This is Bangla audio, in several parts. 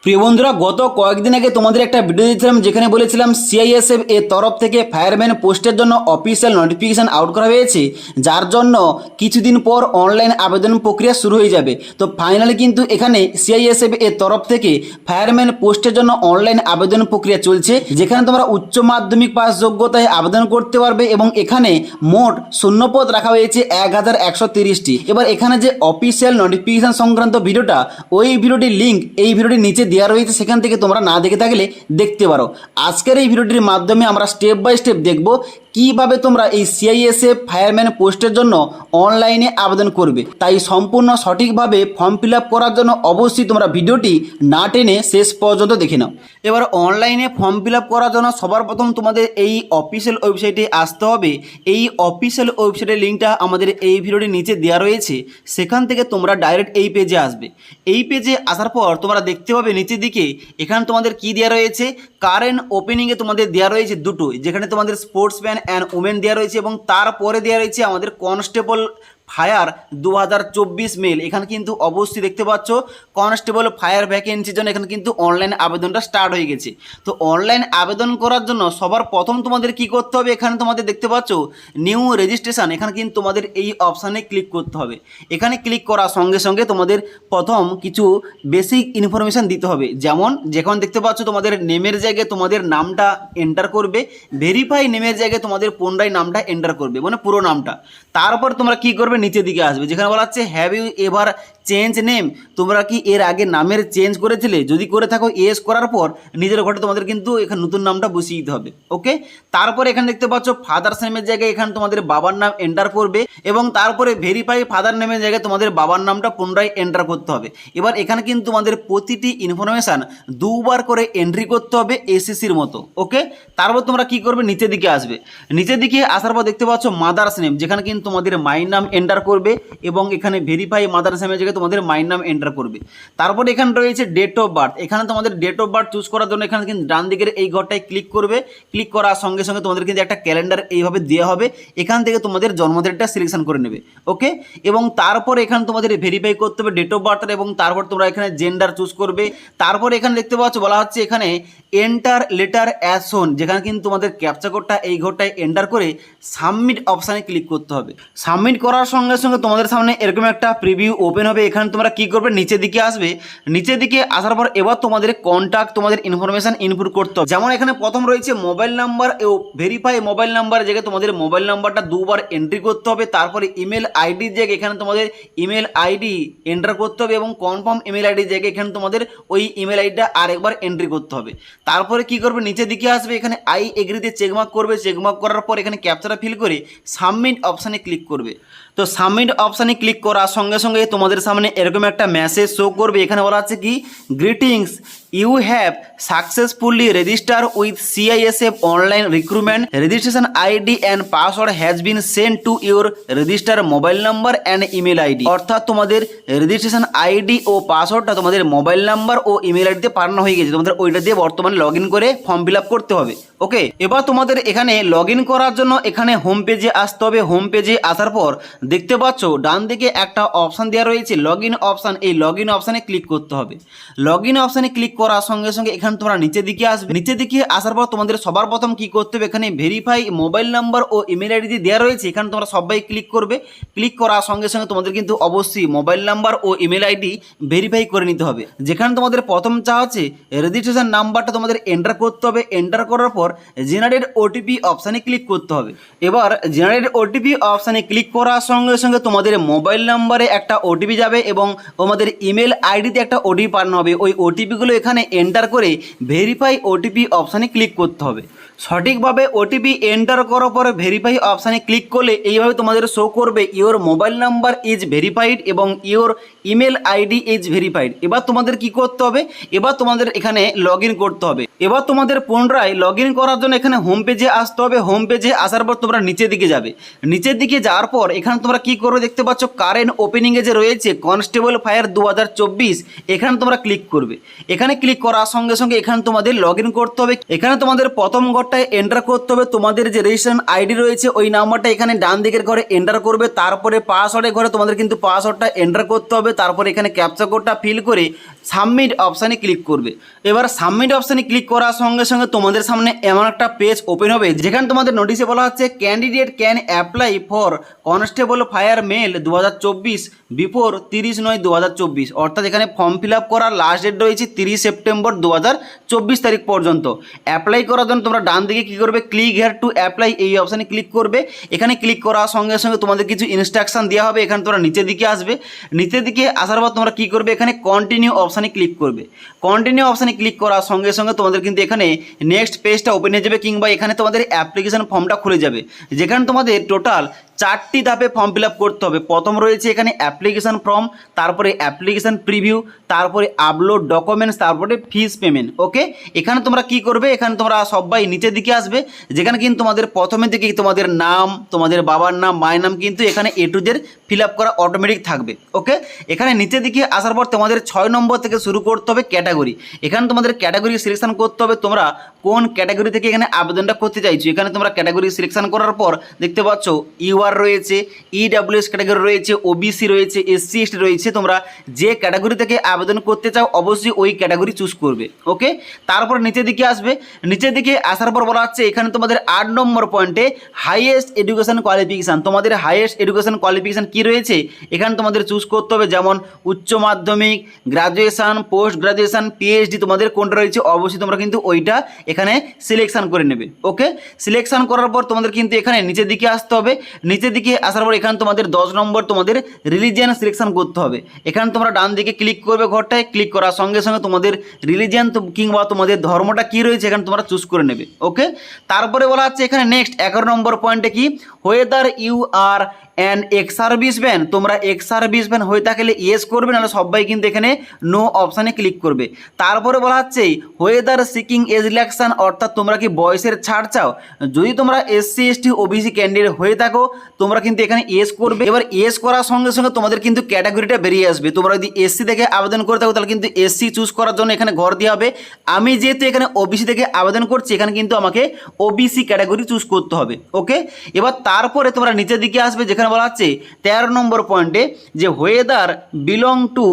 প্রিয় বন্ধুরা, গত কয়েকদিন আগে তোমাদের একটা ভিডিও দিয়েছিলাম যেখানে বলেছিলাম সিআইএসএফ এর তরফ থেকে ফায়ারম্যান পোস্টের জন্য অফিসিয়াল নোটিফিকেশন আউট করা হয়েছে, যার জন্য কিছুদিন পর অনলাইন আবেদন প্রক্রিয়া শুরু হয়ে যাবে। তো ফাইনালি কিন্তু এখানে সিআইএসএফ এর তরফ থেকে ফায়ারম্যান পোস্টের জন্য অনলাইন আবেদন প্রক্রিয়া চলছে, যেখানে তোমরা উচ্চ মাধ্যমিক পাস যোগ্যতায় আবেদন করতে পারবে এবং এখানে মোট শূন্যপদ রাখা হয়েছে 1130টি। এবার এখানে যে অফিসিয়াল নোটিফিকেশন সংক্রান্ত ভিডিওটা, ওই ভিডিওটির লিঙ্ক এই ভিডিওটির নিচে দেওয়া রয়েছে, সেখান থেকে তোমরা না দেখে থাকলে দেখতে পারো। আজকের এই ভিডিওটির মাধ্যমে আমরা স্টেপ বাই স্টেপ দেখব কিভাবে তোমরা এই সিআইএসএফ ফায়ারম্যান পোস্টের জন্য অনলাইনে আবেদন করবে। তাই সম্পূর্ণ সঠিকভাবে ফর্ম ফিল আপ করার জন্য অবশ্যই তোমরা ভিডিওটি না টেনে শেষ পর্যন্ত দেখে নাও। এবার অনলাইনে ফর্ম ফিল আপ করার জন্য সবার প্রথম তোমাদের এই অফিসিয়াল ওয়েবসাইটে আসতে হবে। এই অফিসিয়াল ওয়েবসাইটের লিঙ্কটা আমাদের এই ভিডিওটির নিচে দেওয়া রয়েছে, সেখান থেকে তোমরা ডাইরেক্ট এই পেজে আসবে। এই পেজে আসার পর তোমরা দেখতে পাবে নিচের দিকে এখানে তোমাদের কি দেওয়া রয়েছে, কারেন্ট ওপেনিংয়ে তোমাদের দেওয়া রয়েছে দুটো, যেখানে তোমাদের স্পোর্টসম্যান অ্যান্ড উমেন দেওয়া রয়েছে এবং তারপরে দেওয়া রয়েছে আমাদের কনস্টেবল ফায়ার 2024 মেল। এখানে কিন্তু অবশ্যই দেখতে পাচ্ছ কনস্টেবল ফায়ার ভ্যাকেন্সির জন্য এখানে কিন্তু অনলাইন আবেদনটা স্টার্ট হয়ে গেছে। তো অনলাইন আবেদন করার জন্য সবার প্রথম তোমাদের কি করতে হবে, এখানে তোমাদের দেখতে পাচ্ছ নিউ রেজিস্ট্রেশন, এখানে কিন্তু তোমাদের এই অপশানে ক্লিক করতে হবে। এখানে ক্লিক করার সঙ্গে সঙ্গে তোমাদের প্রথম কিছু বেসিক ইনফরমেশান দিতে হবে, যেমন দেখতে পাচ্ছ তোমাদের নেমের জায়গায় তোমাদের নামটা এন্টার করবে, ভেরিফাই নেমের জায়গায় তোমাদের পুনরায় নামটা এন্টার করবে, মানে পুরো নামটা। তারপর তোমরা কি করবে, নিচের দিকে আসবে, যেখানে বলা হচ্ছে have you ever change name, তোমরা কি এর আগে নামের চেঞ্জ করেছিলে? যদি করে থাকো এস করার পর নিজের ঘরে তোমাদের কিন্তু এখানে নতুন নামটা বসিয়ে দিতে হবে। ওকে, তারপর এখানে দেখতে পাচ্ছ ফাদার্স নেমের জায়গায় এখানে তোমাদের বাবার নাম এন্টার করবে এবং তারপরে ভেরিফাই ফাদার নেমের জায়গায় তোমাদের বাবার নামটা পুনরায় এন্টার করতে হবে। এবার এখানে কিন্তু তোমাদের প্রতিটি ইনফরমেশান দুবার করে এন্ট্রি করতে হবে এসএসসির মতো। ওকে, তারপর তোমরা কি করবে, নিচের দিকে আসবে। নিচের দিকে আসার পর দেখতে পাচ্ছ মাদার্স নেম, যেখানে কিন্তু তোমাদের মায়ের নাম এন্টার করবে এবং এখানে ভেরিফাই মাদার্স নেমের জায়গায় তোমাদের মায়ের নাম এন্টার করবে। তারপর এখানে রয়েছে ডেট অফ বার্থ, এখানে তোমাদের ডেট অফ বার্থ চুজ করার জন্য এখানে কিন্তু ডান দিকের এই ঘরটায় ক্লিক করবে। ক্লিক করার সঙ্গে সঙ্গে তোমাদের কিন্তু একটা ক্যালেন্ডার এইভাবে দেওয়া হবে, এখান থেকে তোমাদের জন্মদিনটা সিলেকশন করে নেবে। ওকে, এবং তারপর এখানে তোমাদের ভেরিফাই করতে হবে ডেট অফ বার্থ এবং তারপর তোমরা এখানে জেন্ডার চুজ করবে। তারপর এখানে দেখতে পাচ্ছ বলা হচ্ছে এখানে এন্টার লেটার অ্যাজ শোন, যেখানে কিন্তু তোমাদের ক্যাপচা কোডটা এই ঘরটায় এন্টার করে সাবমিট অপশানে ক্লিক করতে হবে। সাবমিট করার সঙ্গে সঙ্গে তোমাদের সামনে এরকম একটা প্রিভিউ ওপেন হবে। এখানে তোমরা কি করবে, নিচের দিকে আসবে। নিচের দিকে আসার পর এবার তোমাদের কন্ট্যাক্ট, তোমাদের ইনফরমেশন ইনপুট করতে হবে। যেমন এখানে প্রথম রয়েছে মোবাইল নাম্বার ও ভেরিফাই মোবাইল নাম্বার জায়গায় তোমাদের মোবাইল নাম্বারটা দুবার এন্ট্রি করতে হবে। তারপরে ইমেল আইডির জায়গায় এখানে তোমাদের ইমেল আইডি এন্টার করতে হবে এবং কনফার্ম ইমেল আইডির জায়গায় এখানে তোমাদের ওই ইমেল আইডিটা আরেকবার এন্ট্রি করতে হবে। তারপরে কি করবে, নিচের দিকে আসবে, এখানে আই এগ্রিতে চেকমার্ক করবে। চেকমার্ক করার পর এখানে ক্যাপচাটা ফিল করে সাবমিট অপশানে ক্লিক করবে। তো সাবমিট অপশানে ক্লিক করার সঙ্গে সঙ্গে তোমাদের সামনে এরকম একটা মেসেজ শো করবে। এখানে বলা আছে কি, greetings, you have successfully register with CISF online recruitment, registration ID and password has been send to your register mobile number and email ID. অর্থাৎ তোমাদের রেজিস্ট্রেশন আইডি ও পাসওয়ার্ডটা তোমাদের মোবাইল নাম্বার ও ইমেল আইডিতে পাঠানো হয়ে গেছে, তোমাদের ওইটা দিয়ে বর্তমানে লগ ইন করে ফর্ম ফিল আপ করতে হবে। ওকে, এবার তোমাদের এখানে লগ ইন করার জন্য এখানে হোম পেজে আসতে হবে। হোম পেজে আসার পর দেখতে পাচ্ছ ডান দিকে একটা অপশান দেওয়া রয়েছে লগ ইন অপশান, এই লগ ইন অপশানে ক্লিক করতে হবে। লগ ইন অপশানে ক্লিক করার সঙ্গে সঙ্গে এখানে তোমরা নিচের দিকে আসবে। নিচের দিকে আসার পর তোমাদের সবার প্রথম কি করতে হবে, এখানে ভেরিফাই মোবাইল নাম্বার ও ইমেল আইডি দেওয়া রয়েছে, এখানে তোমরা সবাই ক্লিক করবে। ক্লিক করার সঙ্গে সঙ্গে তোমাদের কিন্তু অবশ্যই মোবাইল নাম্বার ও ইমেল আইডি ভেরিফাই করে নিতে হবে। যেখানে তোমাদের প্রথম চা আছে রেজিস্ট্রেশন নাম্বারটা তোমাদের এন্টার করতে হবে। এন্টার করার পর জেনারেট ওটিপি অপশানে ক্লিক করতে হবে। এবার জেনারেট ওটিপি অপশানে ক্লিক করার সঙ্গে সঙ্গে তোমাদের মোবাইল নাম্বারে একটা ওটিপি যাবে এবং তোমাদের ইমেল আইডিতে একটা ওটিপি পাঠানো হবে। ওই ওটিপিগুলো এখানে এন্টার করে ভেরিফাই ওটিপি অপশানে ক্লিক করতে হবে। সঠিকভাবে ওটিপি এন্টার করার পরে ভেরিফাই অপশানে ক্লিক করলে এইভাবে তোমাদের শো করবে your mobile number is verified এবং your email ID is verified. এবার তোমাদের কি করতে হবে, এবার তোমাদের এখানে লগ ইন করতে হবে। এবার তোমাদের পুনরায় লগ ইন করার জন্য এখানে হোম পেজে আসতে হবে। হোম পেজে আসার পর তোমরা নিচের দিকে যাবে। নিচের দিকে যাওয়ার পর এখানে তোমরা কি করবে, দেখতে পাচ্ছ কারেন্ট ওপেনিংয়ে যে রয়েছে কনস্টেবল ফায়ার 2024, এখানে তোমরা ক্লিক করবে। এখানে ক্লিক করার সঙ্গে সঙ্গে এখানে তোমাদের লগ ইন করতে হবে। এখানে তোমাদের প্রথম ঘরটায় এন্টার করতে হবে তোমাদের যে রেজিস্ট্রেশন আইডি রয়েছে, ওই নাম্বারটা এখানে ডান দিকের ঘরে এন্টার করবে। তারপরে পাসওয়ার্ডের ঘরে তোমাদের কিন্তু পাসওয়ার্ডটা এন্টার করতে হবে। তারপরে এখানে ক্যাপচা কোডটা ফিল করে সাবমিট অপশানে ক্লিক করবে। এবার সাবমিট অপশানে ক্লিক করার সঙ্গে সঙ্গে তোমাদের সামনে এমন একটা পেজ ওপেন হবে যেখানে তোমাদের নোটিশে বলা হচ্ছে candidate can apply for constable fire male 2024 before 30/9/2024, অর্থাৎ এখানে ফর্ম ফিল আপ করার লাস্ট ডেট রয়েছে 30 সেপ্টেম্বর 2024 তারিখ পর্যন্ত। অ্যাপ্লাই করার জন্য তোমরা ডান দিকে কী করবে, ক্লিক হেয়ার টু অ্যাপ্লাই এই অপশানে ক্লিক করবে। এখানে ক্লিক করার সঙ্গে সঙ্গে তোমাদের কিছু ইনস্ট্রাকশন দেওয়া হবে। এখানে তোমরা নিচের দিকে আসবে, নিচের দিকে আসার পর তোমরা কী করবে, এখানে কন্টিনিউ অপশানে ক্লিক করবে। কন্টিনিউ অপশানে ক্লিক করার সঙ্গে সঙ্গে তোমাদের কিন্তু এখানে নেক্সট পেজটা ওপেন হয়ে যাবে, কিংবা এখানে তোমাদের অ্যাপ্লিকেশন ফর্মটা খুলে যাবে, যেখানে তোমাদের টোটাল 4টি ধাপে ফর্ম ফিল আপ করতে হবে। প্রথম রয়েছে এখানে অ্যাপ্লিকেশন ফর্ম, তারপরে অ্যাপ্লিকেশন প্রিভিউ, তারপরে আপলোড ডকুমেন্টস, তারপরে ফিস পেমেন্ট। ওকে, এখানে তোমরা কি করবে, এখানে তোমরা সবাই নিচের দিকে আসবে, যেখানে কিন্তু তোমাদের প্রথমে থেকে তোমাদের নাম, তোমাদের বাবার নাম, মায়ের নাম কিন্তু এখানে A to Z fill up করা অটোমেটিক থাকবে। ওকে, এখানে নিচের দিকে আসার পর তোমাদের 6 নম্বর থেকে শুরু করতে হবে ক্যাটাগরি। এখানে তোমাদের ক্যাটাগরি সিলেকশন করতে হবে, তোমরা কোন ক্যাটাগরি থেকে এখানে আবেদনটা করতে চাইছো। এখানে তোমরা ক্যাটাগরি সিলেকশন করার পর দেখতে পাচ্ছ ইউআর রয়েছে, ইডব্লিউএস ক্যাটাগরি রয়েছে, ওবিসি রয়েছে, এসসি এসটি রয়েছে। তোমরা যে ক্যাটাগরি থেকে আবেদন করতে চাও অবশ্যই ওই ক্যাটাগরি চুজ করবে। ওকে, তারপর নিচের দিকে আসবে, নিচের দিকে আসার পর বলা হচ্ছে এখানে তোমাদের 8 নম্বর পয়েন্টে হাইয়েস্ট এডুকেশন কোয়ালিফিকেশান, তোমাদের হাইয়েস্ট এডুকেশন কোয়ালিফিকেশান কী রয়েছে এখানে তোমাদের চুজ করতে হবে, যেমন উচ্চ মাধ্যমিক, গ্রাজুয়েশান, পোস্ট গ্রাজুয়েশান, পিএইচডি, তোমাদের কোনটা রয়েছে অবশ্যই তোমরা কিন্তু ওইটা এখানে সিলেকশান করে নেবে। ওকে, সিলেকশান করার পর তোমাদের কিন্তু এখানে নিচের দিকে আসতে হবে। নিচের দিকে আসার পর এখানে তোমাদের 10 নম্বর তোমাদের রিলিজিয়ান সিলেকশন করতে হবে। এখানে তোমরা ডান দিকে ক্লিক করবে, ঘরটায় ক্লিক করার সঙ্গে সঙ্গে তোমাদের রিলিজিয়ান কিংবা তোমাদের ধর্মটা কী রয়েছে এখানে তোমরা চুজ করে নেবে। ওকে, তারপরে বলা হচ্ছে এখানে নেক্সট 11 নম্বর পয়েন্টে কি, whether you are and ex service man, তোমরা এক্স সার্ভিস ম্যান হয়ে থাকলে ইয়েস করবে, নাহলে সবাই কিন্তু এখানে নো অপশানে ক্লিক করবে। তারপরে বলা হচ্ছে হোয়েদার সিকিং এজ রিল্যাক্সেশন, অর্থাৎ তোমরা কি বয়সের ছাড় চাও। যদি তোমরা এসসি এসটি ওবিসি ক্যান্ডিডেট হয়ে থাকো তোমরা কিন্তু এখানে ইয়েস করবে। এবার ইয়েস করার সঙ্গে সঙ্গে তোমাদের কিন্তু ক্যাটাগরিটা বেরিয়ে আসবে। তোমরা যদি এসসি থেকে আবেদন করে থাকো তাহলে কিন্তু এসসি চুজ করার জন্য এখানে ঘর দেওয়া হবে। আমি যেহেতু এখানে ওবিসি থেকে আবেদন করছি এখানে কিন্তু আমাকে ওবিসি ক্যাটাগরি চুজ করতে হবে। ওকে, এবার তারপরে তোমরা নিচের দিকে আসবে, যেখানে বলা হচ্ছে 13 নম্বর পয়েন্টে যে whether belong to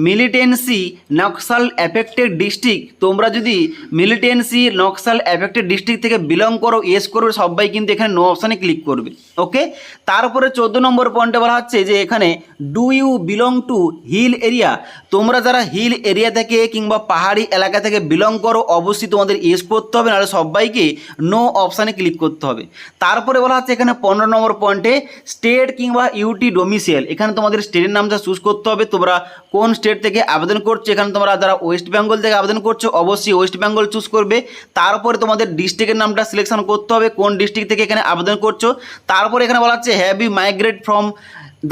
militancy Naxal affected district, তোমরা যদি মিলিটেন্সি নকশাল এফেক্টেড ডিস্ট্রিক্ট থেকে বিলং করো ইয়েস করবে, সবাই কিন্তু এখানে নো অপশানে ক্লিক করবে। ওকে, তারপরে 14 নম্বর পয়েন্টে বলা হচ্ছে যে এখানে do you belong to hill area, তোমরা যারা হিল এরিয়া থেকে কিংবা পাহাড়ি এলাকা থেকে বিলং করো অবশ্যই তোমাদের ইয়েস করতে হবে, নাহলে সবাইকে নো অপশানে ক্লিক করতে হবে। তারপরে বলা হচ্ছে এখানে 15 নম্বর পয়েন্টে স্টেট কিংবা ইউটি ডোমিসাইল, এখানে তোমাদের স্টেটের নামটা চুজ করতে হবে। তোমরা কোন স্টেট থেকে আবেদন করছো, এখানে তোমরা যারা ওয়েস্ট বেঙ্গল থেকে আবেদন করছো অবশ্যই ওয়েস্ট বেঙ্গল চুজ করবে। তারপরে তোমাদের ডিস্ট্রিক্টের নামটা সিলেকশন করতে হবে, কোন ডিস্ট্রিক্ট থেকে এখানে আবেদন করছো। তারপরে এখানে বলা হচ্ছে have you migrate from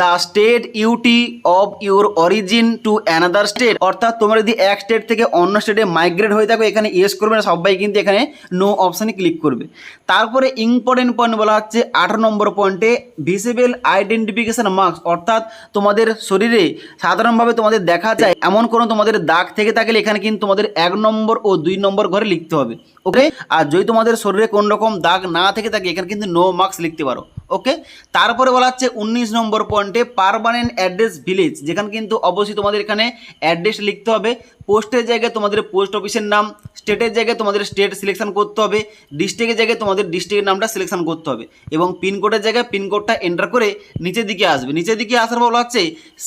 the state UT of your origin to another state, অর্থাৎ তোমরা যদি এক স্টেট থেকে অন্য স্টেটে মাইগ্রেট হয়ে থাকো এখানে ইয়েস করবে না, সবাই কিন্তু এখানে নো অপশানে ক্লিক করবে। তারপরে ইম্পর্টেন্ট পয়েন্ট বলা হচ্ছে 18 নম্বর পয়েন্টে ভিজিবল আইডেন্টিফিকেশন মার্কস, অর্থাৎ তোমাদের শরীরে সাধারণভাবে তোমাদের দেখা যায় এমন কোনো তোমাদের দাগ থেকে থাকলে এখানে কিন্তু তোমাদের 1 নম্বর ও 2 নম্বর ঘরে লিখতে হবে। ওকে, আর যদি তোমাদের শরীরে কোনো রকম দাগ না থেকে থাকে এখানে কিন্তু নো মার্কস লিখতে পারো। ওকে, তারপরে বলা হচ্ছে 19 নম্বর পয়েন্টে পার্মানেন্ট অ্যাড্রেস ভিলেজ, যেখানে কিন্তু অবশ্যই তোমাদের এখানে অ্যাড্রেস লিখতে হবে। পোস্টের জায়গায় তোমাদের পোস্ট অফিসের নাম, স্টেটের জায়গায় তোমাদের স্টেট সিলেকশন করতে হবে, ডিস্ট্রিক্টের জায়গায় তোমাদের ডিস্ট্রিক্টের নামটা সিলেকশন করতে হবে, এবং পিনকোডের জায়গায় পিনকোডটা এন্টার করে নিচের দিকে আসবে। নিচের দিকে আসার পর বলা হচ্ছে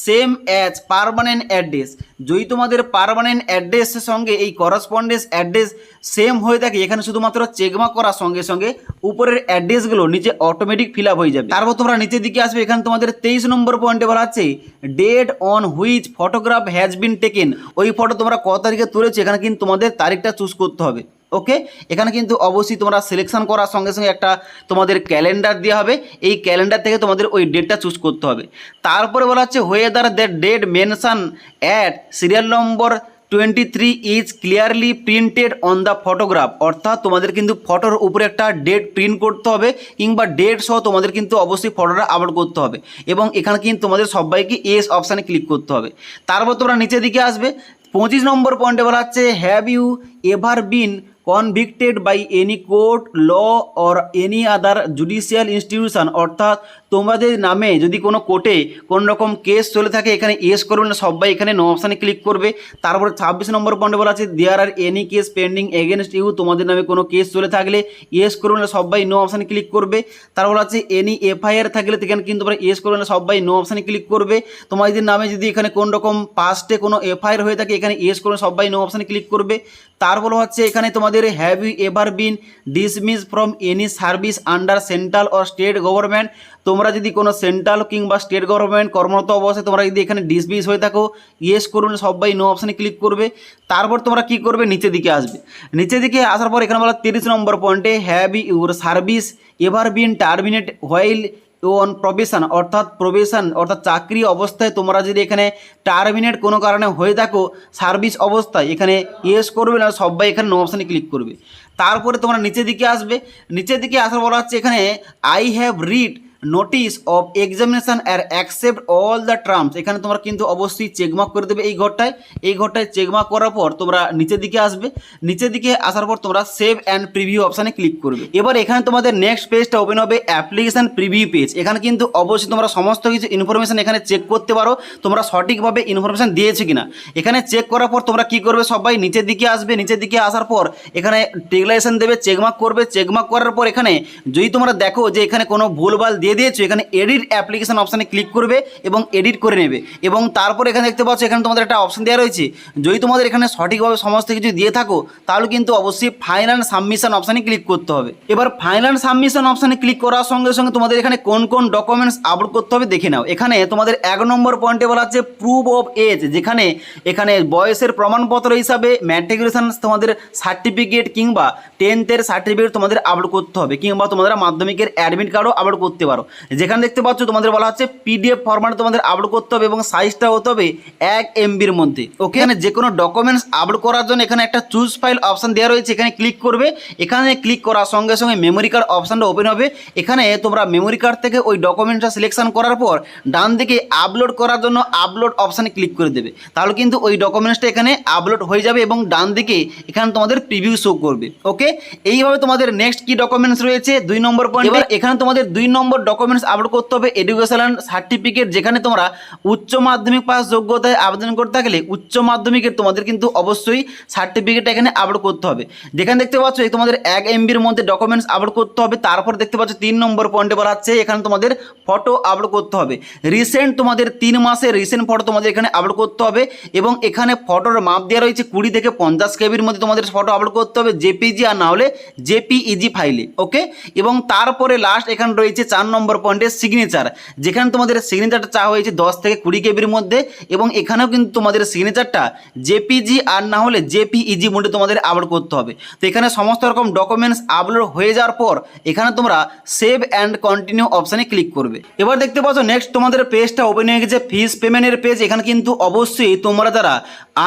সেম অ্যাজ পার্মানেন্ট অ্যাড্রেস, যদি তোমাদের পার্মানেন্ট অ্যাড্রেসের সঙ্গে এই করসপন্ডেন্স অ্যাড্রেস সেম হয়ে থাকে এখানে শুধুমাত্র চেকমার্ক করার সঙ্গে সঙ্গে উপরের অ্যাড্রেসগুলো নিচে অটোমেটিক ফিল আপ হয়ে যাবে। তারপর তোমরা নিচের দিকে আসবে, এখানে তোমাদের 23 নম্বর পয়েন্টে বলা আছে date on which photograph has been taken, ওই ফটো তোমরা কত তারিখে তুলেছো এখানে কিন্তু তোমাদের তারিখটা চুজ করতে হবে। ওকে, এখানে কিন্তু অবশ্যই তোমরা সিলেকশন করার সঙ্গে সঙ্গে একটা তোমাদের ক্যালেন্ডার দেওয়া হবে, এই ক্যালেন্ডার থেকে তোমাদের ওই ডেটটা চুজ করতে হবে। তারপরে বলা হচ্ছে whether that date mention at serial number 23 is clearly printed on the photograph, অর্থাৎ তোমাদের কিন্তু ফটোর উপরে একটা ডেট প্রিন্ট করতে হবে, কিংবা ডেট সহ তোমাদের কিন্তু অবশ্যই ফটোটা আপলোড করতে হবে, এবং এখানে কিন্তু তোমাদের সবাইকে এস অপশানে ক্লিক করতে হবে। তারপর তোমরা নিচের দিকে আসবে, 25 নম্বর পয়েন্টে বলা হচ্ছে have you ever been convicted by any court law or any other judicial institution, অর্থাৎ তোমাদের নামে যদি কোনো কোর্টে কোনো রকম কেস চলে থাকে এখানে ইয়েস করবে না, সবাই এখানে নো অপশানে ক্লিক করবে। তারপরে 26 নম্বর পয়েন্টে বলা আছে there are any case pending against you, তোমাদের নামে কোনো কেস চলে থাকলে ইয়েস করবে না, সবাই নো অপশানে ক্লিক করবে। তারপর বলা আছে এনি এফআইআর থাকলে এখানে কিন্তু তোমরা ইয়েস করবে না, সবাই নো অপশানে ক্লিক করবে। তোমাদের নামে যদি এখানে কোনো রকম পাস্টে কোনো এফআইআর হয়ে থাকে এখানে ইয়েস করবে, সবাই নো অপশানে ক্লিক করবে। তারপর হচ্ছে এখানে তোমাদের have you ever been dismiss from any service under central or state government, তোমরা যদি কোনো সেন্ট্রাল কিংবা স্টেট গভর্নমেন্ট কর্মরত অবস্থায় তোমরা যদি এখানে ডিসমিস হয়ে থাকো ইয়েস করুন, সবাই নো অপশানে ক্লিক করবে। তারপর তোমরা কি করবে, নিচের দিকে আসবে। নিচের দিকে আসার পর এখানে বলা 30 নম্বর পয়েন্টে have your service ever been terminate while on probation, অর্থাৎ চাকরি অবস্থায় তোমরা যদি এখানে টার্মিনেট কোনো কারণে হয়ে থাকো সার্ভিস অবস্থায় এখানে ইয়েস করবে না, সবাই এখানে নো অপশানে ক্লিক করবে। তারপরে তোমরা নিচের দিকে আসবে। নিচের দিকে আসার বলা হচ্ছে এখানে I have read notice of examination আর অ্যাকসেপ্ট অল দ্য টার্মস, এখানে তোমরা কিন্তু অবশ্যই চেকমার্ক করে দেবে এই ঘরটায় চেকমার্ক করার পর তোমরা নিচের দিকে আসবে। নিচের দিকে আসার পর তোমরা সেভ অ্যান্ড প্রিভিউ অপশানে ক্লিক করবে। এবার এখানে তোমাদের নেক্সট পেজটা ওপেন হবে অ্যাপ্লিকেশন প্রিভিউ পেজ। এখানে কিন্তু অবশ্যই তোমরা সমস্ত কিছু ইনফরমেশন এখানে চেক করতে পারো তোমরা সঠিকভাবে ইনফরমেশন দিয়েছো কিনা। এখানে চেক করার পর তোমরা কি করবে, সবাই নিচের দিকে আসবে। নিচের দিকে আসার পর এখানে টেগলাইজেশন দেবে, চেকমার্ক করবে। চেকমার্ক করার পর এখানে যদি তোমরা দেখো যে এখানে কোনো ভুলভাল দিয়ে দিয়েছো এখানে এডিট অ্যাপ্লিকেশন অপশানে ক্লিক করবে এবং এডিট করে নেবে। এবং তারপর এখানে দেখতে পাচ্ছ এখানে তোমাদের একটা অপশন দেওয়া রয়েছে, যদি তোমাদের এখানে সঠিকভাবে সমস্ত কিছু দিয়ে থাকো তাহলে কিন্তু অবশ্যই ফাইনাল সাবমিশন অপশানে ক্লিক করতে হবে। এবার ফাইনাল সাবমিশন অপশানে ক্লিক করার সঙ্গে সঙ্গে তোমাদের এখানে কোন কোন ডকুমেন্টস আপলোড করতে হবে দেখে নাও। এখানে তোমাদের 1 নম্বর পয়েন্টে বলা আছে প্রুফ অফ এজ, যেখানে এখানে বয়সের প্রমাণপত্র হিসাবে ম্যাট্রিকুলেশন তোমাদের সার্টিফিকেট কিংবা 10th সার্টিফিকেট তোমাদের আপলোড করতে হবে, কিংবা তোমাদের মাধ্যমিকের অ্যাডমিট কার্ডও আপলোড করতে পারো। যেখানে দেখতে পাচ্ছ তোমাদের বলা হচ্ছে পিডিএফ ফরম্যাটে তোমাদের আপলোড করতে হবে এবং সাইজটা হতে হবে 1 MBর মধ্যে। ওকে, এখানে যে কোনো ডকুমেন্টস আপলোড করার জন্য এখানে একটা চুজ ফাইল অপশন দেওয়া রয়েছে, এখানে ক্লিক করবে। এখানে ক্লিক করার সঙ্গে সঙ্গে মেমোরি কার্ড অপশানটা ওপেন হবে। এখানে তোমরা মেমোরি কার্ড থেকে ওই ডকুমেন্টটা সিলেকশন করার পর ডান দিকে আপলোড করার জন্য আপলোড অপশানে ক্লিক করে দেবে, তাহলে কিন্তু ওই ডকুমেন্টসটা এখানে আপলোড হয়ে যাবে এবং ডান দিকে এখানে তোমাদের প্রিভিউ শো করবে। ওকে, এইভাবে তোমাদের নেক্সট কি ডকুমেন্টস রয়েছে 2 নম্বর পয়েন্ট। এবার এখানে তোমাদের 2 নম্বর ডকুমেন্টস আপলোড করতে হবে এডুকেশনাল সার্টিফিকেট, যেখানে তোমরা উচ্চ মাধ্যমিক পাস যোগ্যতায় আবেদন করতে থাকলে উচ্চ মাধ্যমিকের তোমাদের কিন্তু অবশ্যই সার্টিফিকেটটা এখানে আপলোড করতে হবে। যেখানে দেখতে পাচ্ছ তোমাদের 1 MBর মধ্যে ডকুমেন্টস আপলোড করতে হবে। তারপর দেখতে পাচ্ছ 3 নম্বর পয়েন্টে বলা হচ্ছে এখানে তোমাদের ফটো আপলোড করতে হবে। রিসেন্ট তোমাদের 3 মাসের রিসেন্ট ফটো তোমাদের এখানে আপলোড করতে হবে এবং এখানে ফটোর মাপ দেওয়া রয়েছে 20 থেকে 50 কেবির মধ্যে তোমাদের ফটো আপলোড করতে হবে, জেপিজি আর না হলে জেপিইজি ফাইলে। ওকে, এবং তারপরে লাস্ট এখানে রয়েছে 4 নম্বর পয়েন্টে সিগনেচার, যেখানে তোমাদের সিগনেচারটা চাওয়া হয়েছে 10 থেকে 20 কেবির মধ্যে এবং এখানেও কিন্তু তোমাদের সিগনেচারটা জেপিজি আর না হলে জেপিইজি মোডে তোমাদের আপলোড করতে হবে। তো এখানে সমস্ত রকম ডকুমেন্টস আপলোড হয়ে যাওয়ার পর এখানে তোমরা সেভ অ্যান্ড কন্টিনিউ অপশানে ক্লিক করবে। এবার দেখতে পাচ্ছ নেক্সট তোমাদের পেজটা ওপেন হয়ে গেছে ফিস পেমেন্টের পেজ। এখানে কিন্তু অবশ্যই তোমরা যারা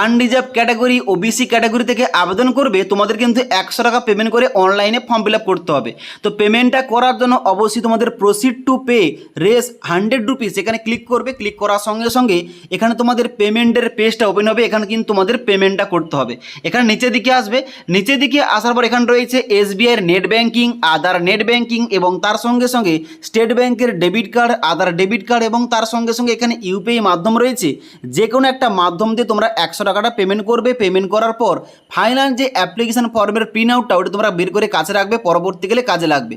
আনরিজার্ভ ক্যাটাগরি ওবিসি ক্যাটাগরি থেকে আবেদন করবে তোমাদের কিন্তু 100 টাকা পেমেন্ট করে অনলাইনে ফর্ম ফিল আপ করতে হবে। তো পেমেন্টটা করার জন্য অবশ্যই তোমাদের proceed to pay race 100 rupees এখানে ক্লিক করবে। ক্লিক করার সঙ্গে সঙ্গে এখানে তোমাদের পেমেন্টের পেজটা ওপেন হবে। এখানে কিন্তু তোমাদের পেমেন্টটা করতে হবে। এখানে নিচের দিকে আসবে, নিচের দিকে আসার পর এখানে রয়েছে এসবিআইয়ের নেট ব্যাঙ্কিং, আদার নেট ব্যাঙ্কিং এবং তার সঙ্গে সঙ্গে স্টেট ব্যাঙ্কের ডেবিট কার্ড, আদার ডেবিট কার্ড এবং তার সঙ্গে সঙ্গে এখানে ইউপিআই মাধ্যম রয়েছে। যে কোনো একটা মাধ্যম দিয়ে তোমরা 100 টাকাটা পেমেন্ট করবে। পেমেন্ট করার পর ফাইনাল যে অ্যাপ্লিকেশন ফর্মের প্রিন্ট আউটটা ওটা তোমরা বের করে কাছে রাখবে, পরবর্তীকালে কাজে লাগবে।